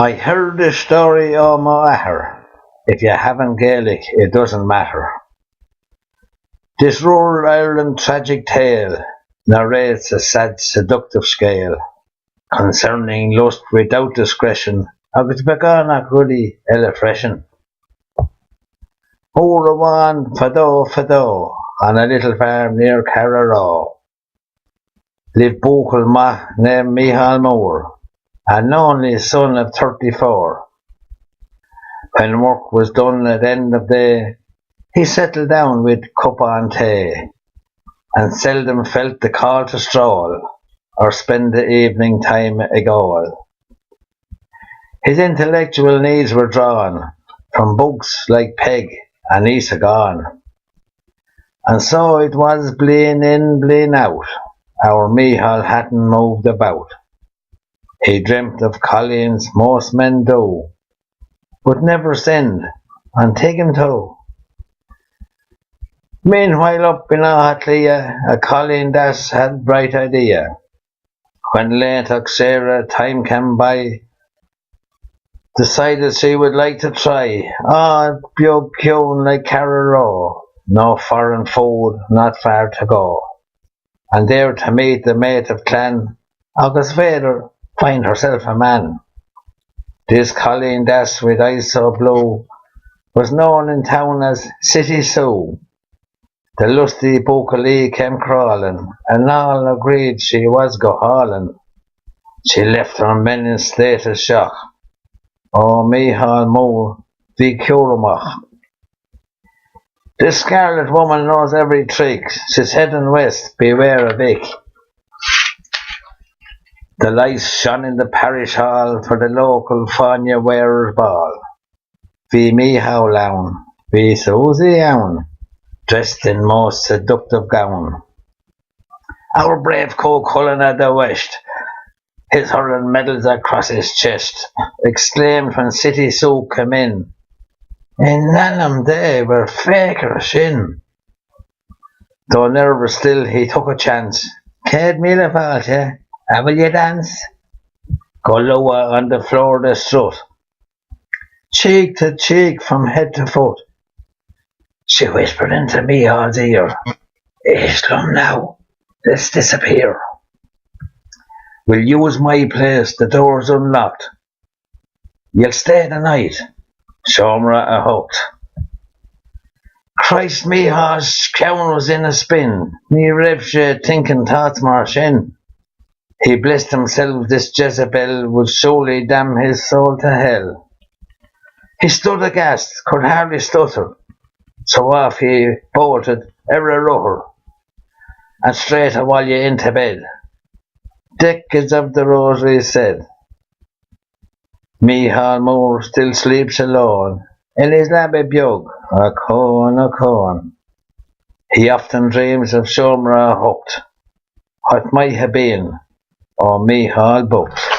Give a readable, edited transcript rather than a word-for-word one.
I heard the story of Moahir. If you haven't Gaelic, it doesn't matter. This rural Ireland tragic tale narrates a sad, seductive scale concerning lust without discretion, agus beganach ruddy ella freshen. Hurawan fado, on a little farm near Carraraw. Lived Buchel Ma named Micheál Mór, an only son of 34. When work was done at end of day, he settled down with cup and tea, and seldom felt the call to stroll, or spend the evening time a gaol. His intellectual needs were drawn from books like Peg and Isagon, and so it was blean in, blean out, our Micheál hadn't moved about. He dreamt of Collins most men do, but never send and take him to. Meanwhile up in Ahatlia, a Colleen Das had bright idea. When late Sarah time came by, decided she would like to try. Biog Kyon like Carraraw, no foreign food, not far to go. And there to meet the mate of clan, agus Vader find herself a man. This Colleen Das with eyes so blue was known in town as City Sue. The lusty Buchalee came crawling, and all agreed she was go hauling. She left her men in state of shock. Oh, Micheál Mór, the Curamach. This scarlet woman knows every trick. She's heading west, beware of Vic. The lights shone in the parish hall for the local Fáine wearers' ball. Bhí Micheál Lown, bhí Susie Own, dressed in most seductive gown. Our brave co-Cullen at the west, his hurling medals across his chest, exclaimed when City Sue came in, "In they were faker shin." Though nervous still, he took a chance. "Céad míle fáilte, will you dance?" Go lower on the floor they strut, cheek to cheek from head to foot. She whispered into Micheál's ear, "Islam now, let's disappear. We'll use my place, the door's unlocked. You'll stay the night, Seomra h-ocht." Christ Micheál's crown was in a spin, ní raibh sé thinking thoughts mar sin. He blessed himself this Jezebel would surely damn his soul to hell. He stood aghast, could hardly stutter, so off he bolted every rudder, and straight away into bed. Decades of the rosary said. Micheál Mór still sleeps alone in his labby bug, a cone. He often dreams of Seomra h-ocht, what might have been, or Micheál Bocht.